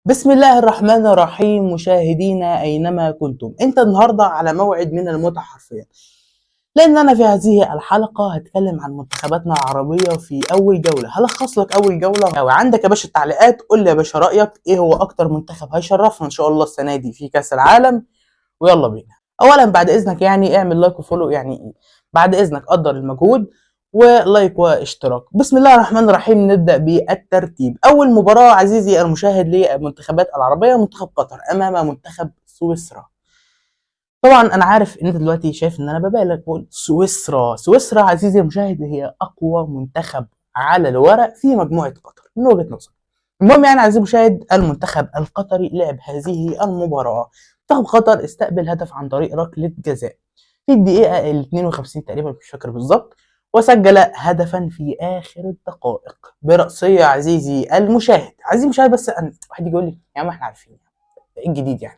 بسم الله الرحمن الرحيم. مشاهدينا أينما كنتم، أنت النهاردة على موعد من المتعة حرفيا، لأن أنا في هذه الحلقة هتكلم عن منتخباتنا العربية في أول جولة. هلخص لك أول جولة، أو عندك يا باشا التعليقات، قول لي يا باشا رأيك إيه هو أكتر منتخب هيشرفنا إن شاء الله السنة دي في كأس العالم. ويلا بينا. اولا بعد اذنك اعمل لايك وفولو، بعد اذنك قدر المجهود، ولايك واشتراك. بسم الله الرحمن الرحيم. نبدا بالترتيب. اول مباراه عزيزي المشاهد للمنتخبات العربيه منتخب قطر امام منتخب سويسرا. طبعا انا عارف ان انت دلوقتي شايف ان انا ببالغ بقول سويسرا عزيزي المشاهد هي اقوى منتخب على الورق في مجموعه قطر من وجهه نظري. المهم عزيزي المشاهد، المنتخب القطري لعب هذه المباراه. منتخب قطر استقبل هدف عن طريق ركله جزاء في الدقيقه ال 52 تقريبا، مش فاكر بالظبط، وسجل هدفا في اخر الدقائق براسيه. عزيزي المشاهد بس واحد يجي يقول لي يا عم احنا عارفين ايه الجديد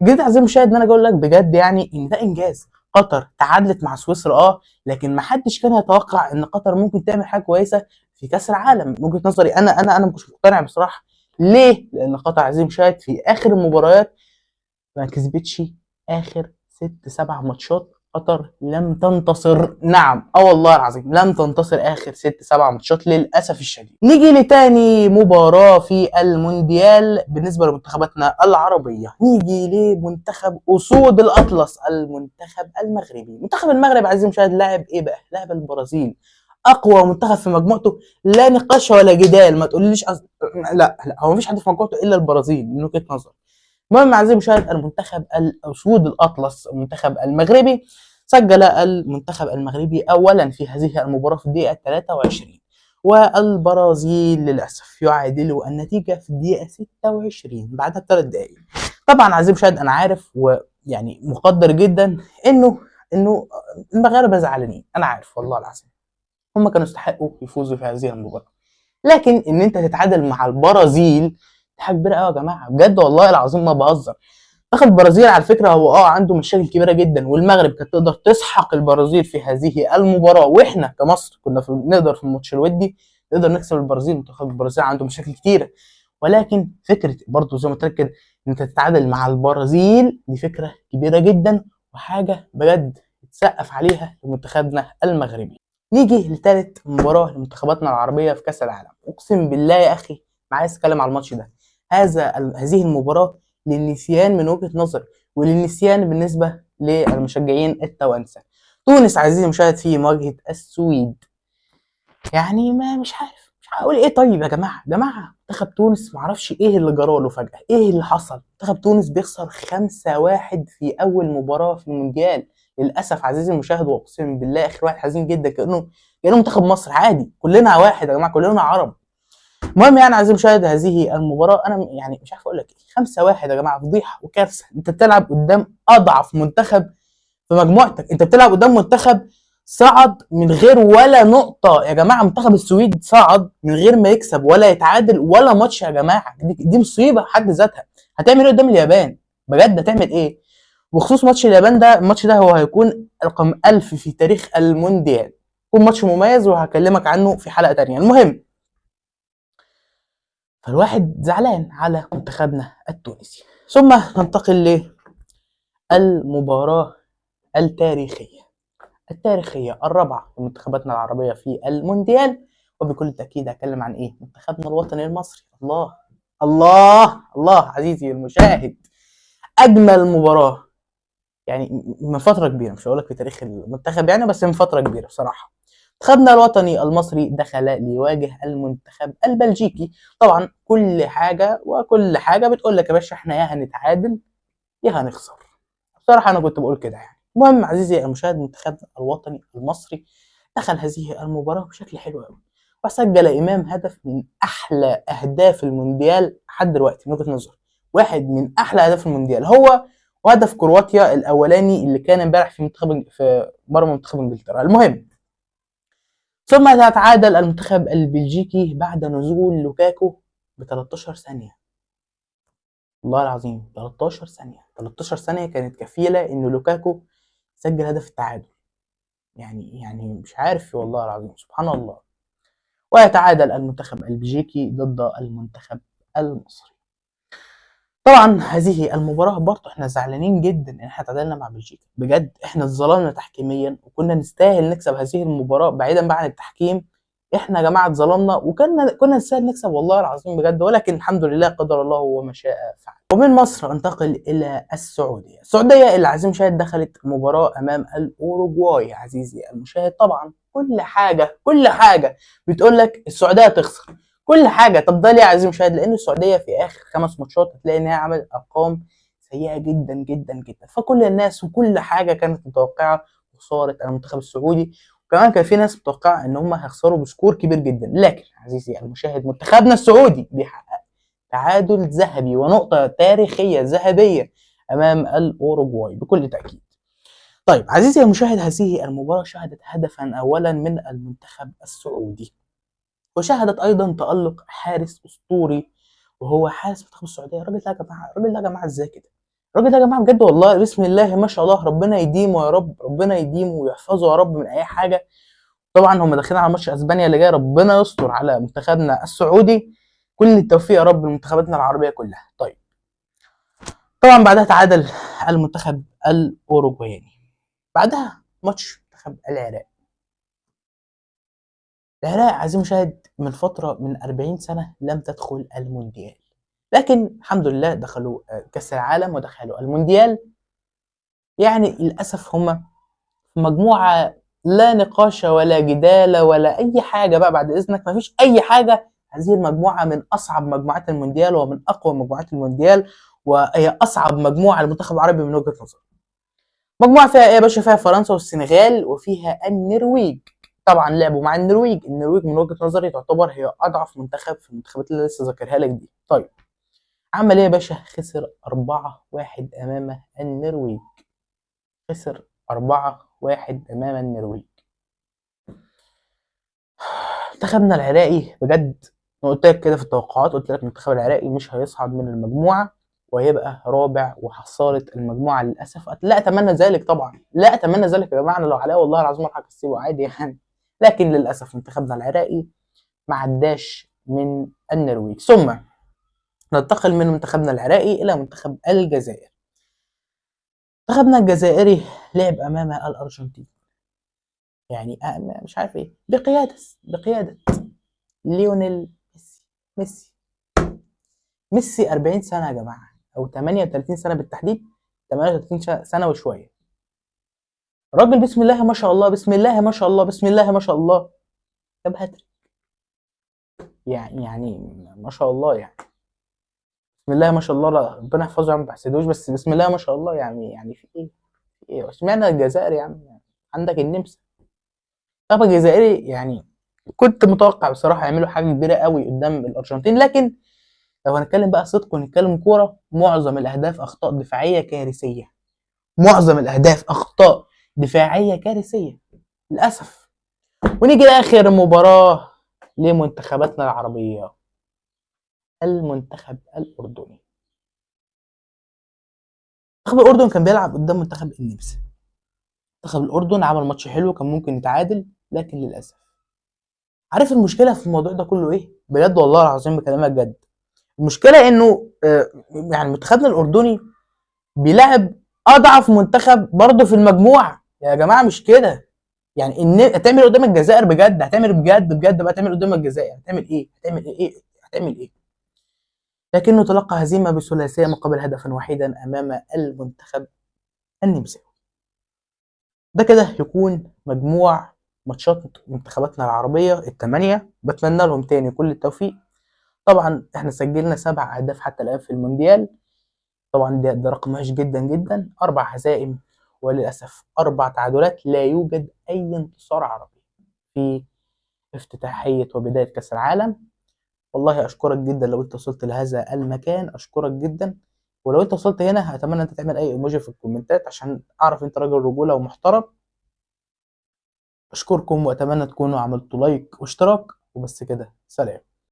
جيت عزيزي المشاهد ان انا اقول لك بجد ان ده انجاز. قطر تعادلت مع سويسرا لكن ما حدش كان يتوقع ان قطر ممكن تعمل حاجه كويسه في كاس العالم. من وجهه نظري انا ما كنتش مقتنع بصراحه. ليه؟ لان قطر عزيزي المشاهد في اخر المباريات ما كسبتش. اخر 6 7 ماتشات قطر لم تنتصر. نعم والله العظيم لم تنتصر اخر 6 7 ماتشات للاسف الشديد. نيجي لتاني مباراة في المونديال بالنسبة لمنتخباتنا العربية. نيجي لمنتخب اسود الاطلس، المنتخب المغربي. منتخب المغرب عزيزي المشاهد لاعب ايه بقى؟ لاعب البرازيل، اقوى منتخب في مجموعته، لا نقاش ولا جدال. ما تقوليش لا هو مفيش حد في مجموعته الا البرازيل من وجهة نظري. المهم عزيزي المشاهد، المنتخب الاسود الاطلس المنتخب المغربي سجل المنتخب المغربي اولا في هذه المباراه في الدقيقه 23، والبرازيل للاسف يعادل النتيجه في الدقيقه 26 بعدها ب3 دقائق. طبعا عزيزي المشاهد انا عارف مقدر جدا انه المغاربه زعلانين، انا عارف والله العظيم هم كانوا يستحقوا يفوزوا في هذه المباراه، لكن ان انت تتعادل مع البرازيل دي حاجه كبيره قوي يا جماعه، بجد والله العظيم ما بهزر. منتخب البرازيل على فكره هو عنده مشاكل كبيره جدا، والمغرب كانت تقدر تسحق البرازيل في هذه المباراه، واحنا كمصر كنا نقدر في الماتش الودي نقدر نكسب البرازيل. منتخب البرازيل عنده مشاكل كتيره، ولكن فكره برضه زي ما قلت لك كده ان انت تتعادل مع البرازيل دي فكره كبيره جدا، وحاجه بجد يتسقف عليها لمنتخبنا المغربي. نيجي لثالث مباراه لمنتخباتنا العربيه في كاس العالم. اقسم بالله يا اخي ما عايز اتكلم على الماتش ده. هذه المباراه للنسيان من وجهه نظري، وللنسيان بالنسبه للمشجعين التوانسه. تونس عزيزي المشاهد في مواجهه السويد. ما مش عارف مش هقول ايه. طيب يا جماعه منتخب تونس معرفش ايه اللي جراله فجاه، ايه اللي حصل؟ منتخب تونس بيخسر 5-1 في اول مباراه في المونديال للاسف عزيزي المشاهد. واقسم بالله اخر واحد حزين جدا، كانه منتخب مصر عادي، كلنا واحد يا جماعه، كلنا عرب. المهم عزيزي المشاهد هذه المباراه انا مش عارف اقول لك ايه. 5-1 يا جماعه، فضيحه وكارثه. انت بتلعب قدام اضعف منتخب في مجموعتك، انت بتلعب قدام منتخب صعد من غير ولا نقطة يا جماعة. منتخب السويد صعد من غير ما يكسب ولا يتعادل ولا ماتش يا جماعة. دي مصيبة حد ذاتها. هتعمل ايه قدام اليابان؟ بجد هتعمل ايه؟ وخصوص ماتش اليابان ده، الماتش ده هو هيكون رقم 1000 في تاريخ المونديال. يكون ماتش مميز وهكلمك عنه في حلقة تانية. المهم، فالواحد زعلان على منتخبنا التونسي. ثم ننتقل للمباراة التاريخية الرابعة لمنتخباتنا العربية في المونديال. وبكل تأكيد هتكلم عن ايه؟ منتخبنا الوطني المصري. الله الله الله عزيزي المشاهد، أجمل مباراة من فترة كبيرة، مش هقول لك في تاريخ المنتخب بس من فترة كبيرة بصراحة. منتخبنا الوطني المصري دخل ليواجه المنتخب البلجيكي. طبعا كل حاجة بتقول لك يا باشا احنا يا هنتعادل يا هنخسر. بصراحة أنا كنت بقول كده المهم عزيزي المشاهد، منتخبنا الوطني المصري دخل هذه المباراة بشكل حلو قوي، وسجل إمام هدف من أحلى أهداف المونديال لحد دلوقتي من وجهة نظري. واحد من أحلى أهداف المونديال هو وهدف كرواتيا الأولاني اللي كان امبارح في مرمى منتخب إنجلترا. المهم، ثم تعادل المنتخب البلجيكي بعد نزول لوكاكو ب 13 ثانية. والله العظيم 13 ثانية، 13 ثانية كانت كفيلة إن لوكاكو سجل هدف التعادل. مش عارف والله العظيم سبحان الله. ويتعادل المنتخب البلجيكي ضد المنتخب المصري. طبعا هذه المباراة برضه احنا زعلانين جدا ان احنا تعادلنا مع بلجيكا، بجد احنا اتظلمنا تحكيميا وكنا نستاهل نكسب هذه المباراة. بعيدا بقى عن التحكيم، احنا يا جماعة اتظلمنا وكنا نستاهل نكسب والله العظيم بجد، ولكن الحمد لله قدر الله وما شاء فعل. ومن مصر انتقل الى السعودية. السعودية اللي عزيزي المشاهد دخلت مباراة امام الاوروجواي. عزيزي المشاهد طبعا كل حاجة بتقول لك السعودية تخسر، كل حاجه. طب ده ليه يا عزيزي المشاهد؟ لان السعوديه في اخر 5 ماتشات هتلاقي ان هي عملت ارقام سيئه جدا جدا جدا، فكل الناس وكل حاجه كانت متوقعه خساره المنتخب السعودي، وكمان كان في ناس متوقعه ان هم هيخسروا بسكور كبير جدا. لكن عزيزي المشاهد منتخبنا السعودي بيحقق تعادل ذهبي ونقطه تاريخيه ذهبيه امام الاوروغواي بكل تاكيد. طيب عزيزي المشاهد، هذه المباراه شهدت هدفا اولا من المنتخب السعودي، وشهدت ايضا تالق حارس اسطوري وهو حارس منتخب السعوديه. الراجل ده يا جماعه، الراجل ده يا جماعه ازاي كده؟ الراجل ده يا جماعه بجد والله بسم الله ما شاء الله، ربنا يديمه يا رب، ربنا يديمه ويحفظه يا رب من اي حاجه. طبعا هم داخلين على ماتش اسبانيا اللي جاي، ربنا يستر على منتخبنا السعودي، كل التوفيق يا رب لمنتخباتنا العربيه كلها. طيب طبعا بعدها تعادل المنتخب الاوروغواياني. بعدها ماتش منتخب العراق. العراق عزيزي المشاهد من فترة من 40 سنة لم تدخل المونديال، لكن الحمد لله دخلوا كأس العالم ودخلوا المونديال. يعني للأسف هم في مجموعة لا نقاش ولا جدال ولا أي حاجة بقى، بعد إذنك مفيش أي حاجة. هذه المجموعة من أصعب مجموعات المونديال ومن أقوى مجموعات المونديال، وهي أصعب مجموعة للمنتخب العربي من وجهة نظري. مجموعة فيها إيه يا باشا؟ فيها فرنسا والسنغال وفيها النرويج. طبعا لعبوا مع النرويج. النرويج من وجهة نظري تعتبر هي أضعف منتخب في المنتخبات اللي لسه ذاكرها لك دي. طيب عمل إيه يا باشا؟ خسر 4-1 أمام النرويج. خسر 4-1 أمام النرويج. منتخبنا العراقي بجد، أنا قلت لك كده في التوقعات، قلت لك المنتخب العراقي مش هيصعد من المجموعة وهيبقى رابع وحصالة المجموعة للأسف. لا أتمنى ذلك طبعا، لا أتمنى ذلك يا جماعة، أنا لو عليا والله العظيم أروح أكسبه عادي يعني. لكن للأسف منتخبنا العراقي ما عداش من النرويج. ثم ننتقل من منتخبنا العراقي إلى منتخب الجزائر. منتخبنا الجزائري لعب أمام الأرجنتين، يعني مش عارف إيه، بقيادة ليونيل ميسي. ميسي 40 سنة يا جماعة، أو 38 سنة بالتحديد، 38 سنة وشوية. الراجل بسم الله ما شاء الله، بسم الله ما شاء الله، بسم الله ما شاء الله، جاب هاتريك. يعني ما شاء الله يعني، بسم الله ما شاء الله، ربنا يحفظه يا عم، ما بحسدوش، بس بسم الله ما شاء الله. يعني في ايه؟ في ايه؟ اشمعنى الجزائر يا عم؟ عندك النمسا. طب الجزائري يعني كنت متوقع بصراحة يعملوا حاجة كبيرة قوي قدام الأرجنتين، لكن لو هنتكلم بقى صدق ونتكلم كورة، معظم الأهداف أخطاء دفاعية كارثية. معظم الأهداف أخطاء دفاعية كارثية للأسف. ونيجي لآخر مباراة لمنتخباتنا العربية، المنتخب الأردني. منتخب الأردن كان بيلعب قدام منتخب النمسا. منتخب الأردن عمل ماتش حلو، كان ممكن يتعادل، لكن للأسف. عارف المشكلة في الموضوع ده كله إيه؟ بجد والله العظيم بكلمك جد. المشكلة إنه يعني منتخبنا الأردني بيلعب أضعف منتخب برضه في المجموعة. يا جماعة مش كده. يعني إن هتعمل قدام الجزائر بجد، هتعمل بجد بقى، تعمل قدام الجزائر هتعمل إيه؟ هتعمل إيه؟ لكنه تلقى هزيمة بثلاثية مقابل هدفا وحيدا أمام المنتخب النمساوي. ده كده يكون مجموع ماتشات منتخباتنا العربية ال8. بتمنى لهم تاني كل التوفيق. طبعا احنا سجلنا 7 أهداف حتى الآن في المونديال. طبعا ده رقم وحش جدا جدا. 4 هزائم وللأسف 4 تعادلات. لا يوجد أي انتصار عربي في افتتاحية وبداية كأس العالم. والله أشكرك جدا لو أنت وصلت لهذا المكان، أشكرك جدا. ولو أنت وصلت هنا هتمنى أنت تعمل أي ايموجي في الكومنتات عشان أعرف أنت راجل رجولة ومحترم. أشكركم وأتمنى تكونوا عملتوا لايك واشتراك، وبس كده، سلام.